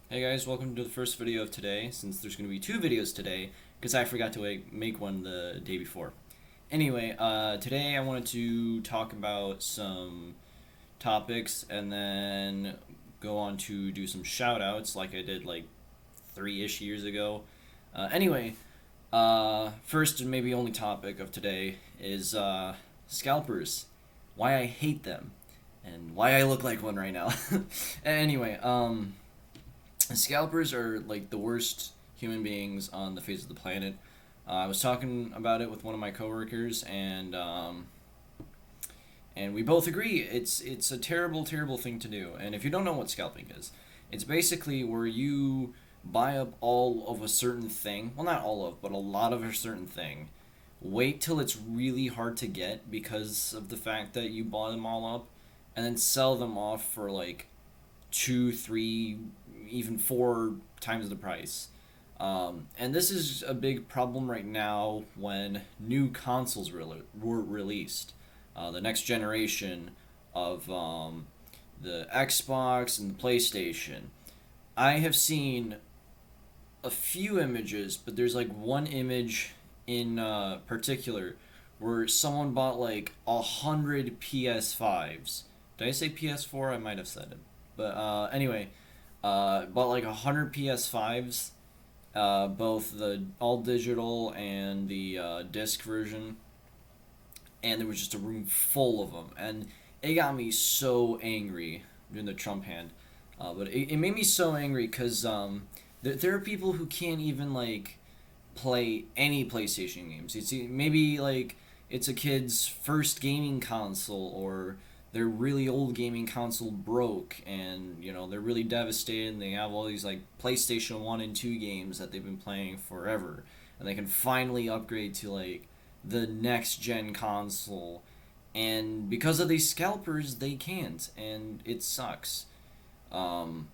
Hey guys, welcome to the first video of today, since there's going to be two videos today, because I forgot to make one the day before. Anyway, today I wanted to talk about some topics and then go on to do some shout outs like I did like 3-ish years ago. First and maybe only topic of today is scalpers. Why I hate them, and why I look like one right now. anyway, Scalpers are like the worst human beings on the face of the planet. I was talking about it with one of my coworkers, and we both agree it's a terrible thing to do. And if you don't know what scalping is, it's basically where you buy up all of a certain thing. Well, not all of, but a lot of a certain thing. Wait till it's really hard to get because of the fact that you bought them all up, and then sell them off for like two, three, even four times the price. And this is a big problem right now when new consoles were released. The next generation of the Xbox and the PlayStation. I have seen a few images, but there's like one image in particular where someone bought like 100 PS5s. Did I say PS4? I might have said it. But anyway, bought like 100 PS5s, both the all digital and the disc version, and there was just a room full of them, and it got me so angry doing the Trump hand. But it made me so angry because there are people who can't even like play any PlayStation games. It's maybe like it's a kid's first gaming console, or their really old gaming console broke, and they're really devastated, and they have all these like PlayStation 1 and 2 games that they've been playing forever, and they can finally upgrade to like the next gen console, and because of these scalpers they can't, and it sucks. um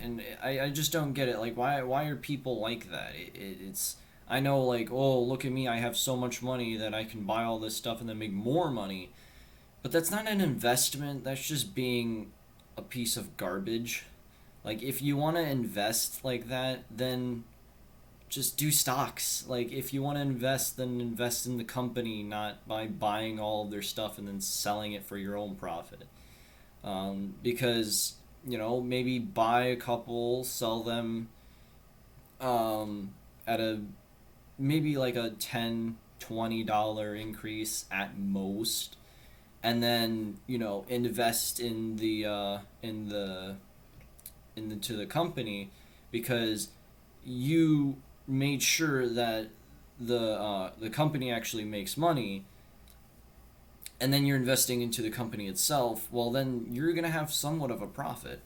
and I just don't get it. Like, why are people like that? It's I know, like, oh, look at me, I have so much money that I can buy all this stuff and then make more money. But that's not an investment. That's just being a piece of garbage. Like, if you want to invest like that, then just do stocks. Like, if you want to invest, then invest in the company, not by buying all of their stuff and then selling it for your own profit. Because, maybe buy a couple, sell them at a maybe like a $10-$20 increase at most, and then invest in the company, because you made sure that the company actually makes money, and then you're investing into the company itself. Well, then you're gonna have somewhat of a profit.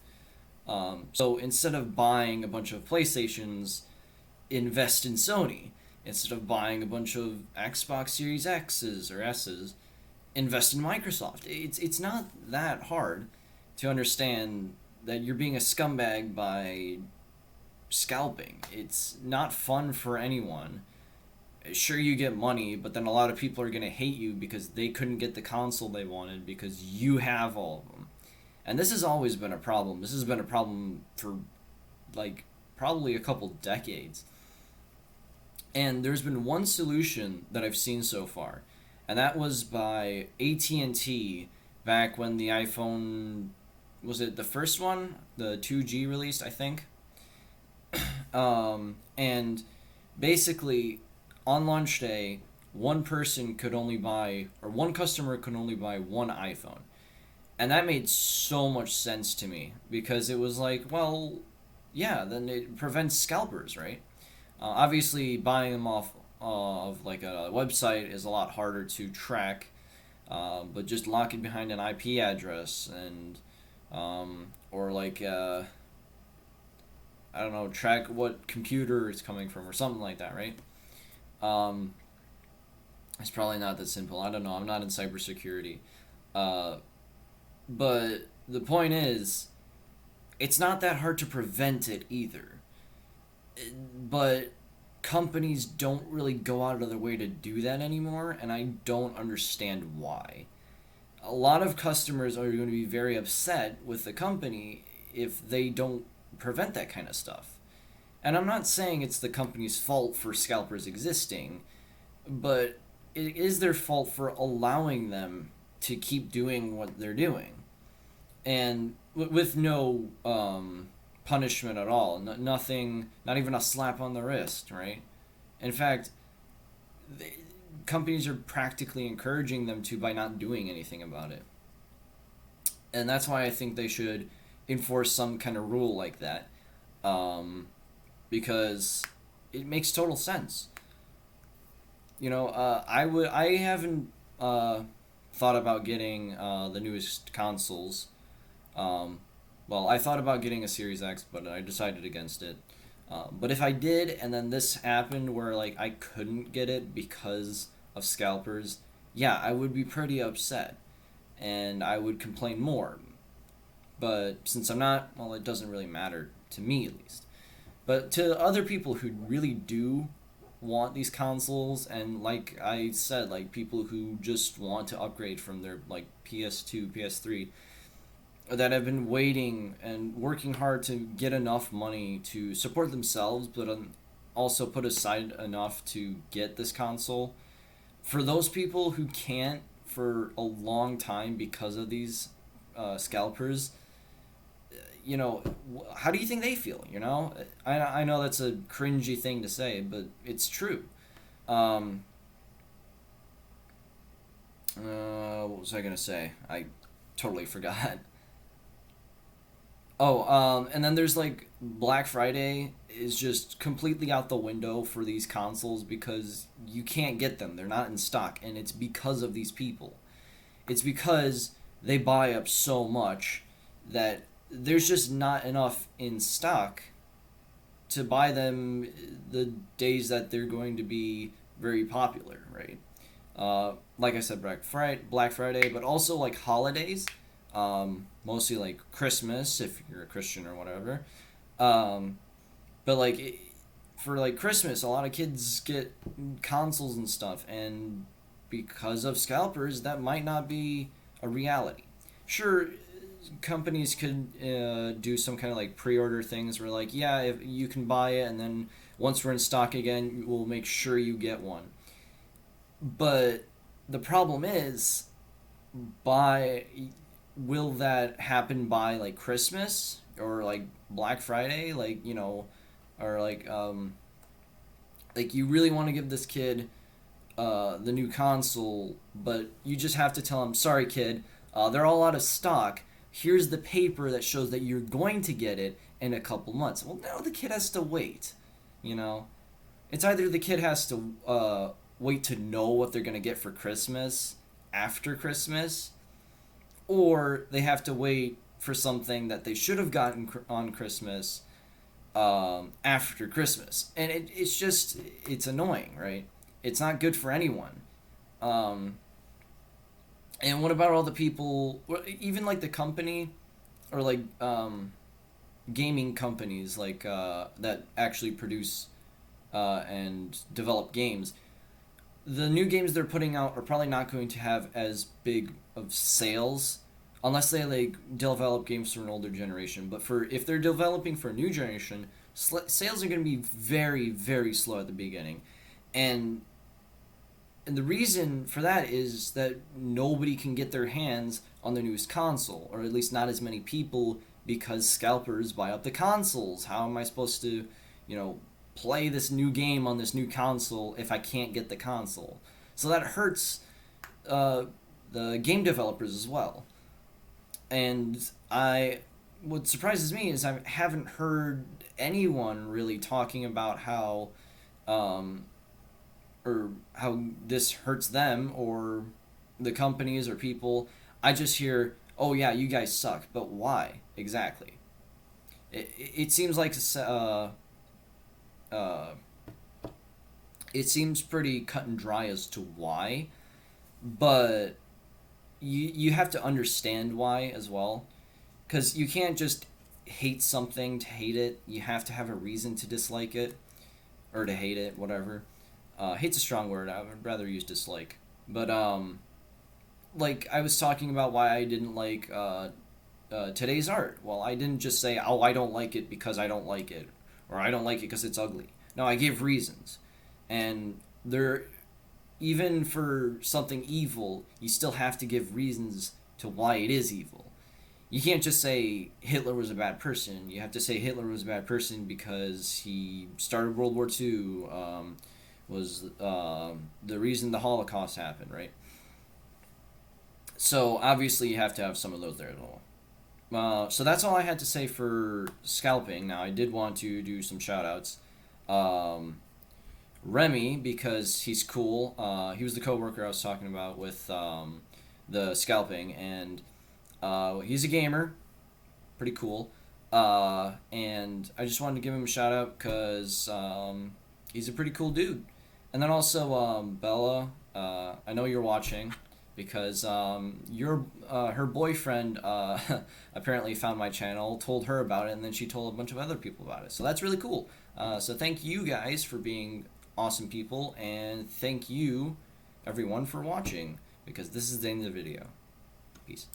So instead of buying a bunch of PlayStations, invest in Sony. Instead of buying a bunch of Xbox Series X's or S's, invest in Microsoft. It's not that hard to understand that you're being a scumbag by scalping. It's not fun for anyone. Sure, you get money, but then a lot of people are going to hate you because they couldn't get the console they wanted because you have all of them. And this has always been a problem. This has been a problem for like probably a couple decades. And there's been one solution that I've seen so far, and that was by AT&T back when the iPhone, was it the first one, the 2G released, I think. And basically, on launch day, one person could only buy, or one customer could only buy one iPhone. And that made so much sense to me because it was like, well, yeah, then it prevents scalpers, right? Obviously, buying them off of like a website is a lot harder to track, but just lock it behind an IP address, and or like I don't know, track what computer it's coming from or something like that, right? Um, it's probably not that simple. I don't know. I'm not in cybersecurity. Uh, but the point is, it's not that hard to prevent it either. But companies don't really go out of their way to do that anymore, and I don't understand why. A lot of customers are going to be very upset with the company if they don't prevent that kind of stuff. And I'm not saying it's the company's fault for scalpers existing, but it is their fault for allowing them to keep doing what they're doing, and with no punishment at all. Nothing, not even a slap on the wrist, right? In fact, the companies are practically encouraging them to by not doing anything about it. And that's why I think they should enforce some kind of rule like that, because it makes total sense. I haven't thought about getting the newest consoles. Well, I thought about getting a Series X, but I decided against it. But if I did, and then this happened where like I couldn't get it because of scalpers, yeah, I would be pretty upset, and I would complain more. But since I'm not, well, it doesn't really matter to me at least. But to other people who really do want these consoles, and like I said, like people who just want to upgrade from their like PS2, PS3, that have been waiting and working hard to get enough money to support themselves, but also put aside enough to get this console. For those people who can't for a long time because of these scalpers, how do you think they feel? I know that's a cringy thing to say, but it's true. What was I gonna say? I totally forgot. Oh, and then there's like Black Friday is just completely out the window for these consoles because you can't get them. They're not in stock, and it's because of these people. It's because they buy up so much that there's just not enough in stock to buy them the days that they're going to be very popular, right? Like I said, Black Friday, but also like holidays, mostly like Christmas if you're a Christian or whatever. But like for like Christmas, a lot of kids get consoles and stuff, and because of scalpers, that might not be a reality. Sure, companies could do some kind of like pre-order things where like, yeah, if you can buy it, and then once we're in stock again, we'll make sure you get one. But the problem is, by will that happen by like Christmas or like Black Friday, or like you really want to give this kid the new console, but you just have to tell him, sorry kid, they're all out of stock. Here's the paper that shows that you're going to get it in a couple months. Well, now the kid has to wait. It's either the kid has to wait to know what they're going to get for Christmas after Christmas, or they have to wait for something that they should have gotten on Christmas after Christmas. And it's annoying, right? It's not good for anyone. And what about all the people, even like the company, or like gaming companies like that actually produce and develop games? The new games they're putting out are probably not going to have as big of sales unless they like develop games for an older generation. But if they're developing for a new generation, sales are going to be very, very slow at the beginning. And the reason for that is that nobody can get their hands on the newest console, or at least not as many people, because scalpers buy up the consoles. How am I supposed to, play this new game on this new console if I can't get the console? So that hurts the game developers as well. And what surprises me is I haven't heard anyone really talking about how or how this hurts them or the companies or people. I just hear, oh yeah, you guys suck, but why exactly? It seems like it seems pretty cut and dry as to why, but you have to understand why as well, because you can't just hate something to hate it. You have to have a reason to dislike it or to hate it, whatever. Hate's a strong word. I would rather use dislike. But like I was talking about why I didn't like today's art. Well, I didn't just say, oh, I don't like it because I don't like it, or I don't like it because it's ugly. No, I gave reasons. And there, even for something evil, you still have to give reasons to why it is evil. You can't just say Hitler was a bad person. You have to say Hitler was a bad person because he started World War II, was the reason the Holocaust happened, right? So obviously you have to have some of those there as well. So that's all I had to say for scalping. Now I did want to do some shout outs. Remy, because he's cool. He was the coworker I was talking about with the scalping, and he's a gamer, pretty cool. And I just wanted to give him a shout out because he's a pretty cool dude. And then also Bella, I know you're watching because her boyfriend apparently found my channel, told her about it, and then she told a bunch of other people about it. So that's really cool. So thank you guys for being awesome people, and thank you everyone for watching, because this is the end of the video. Peace.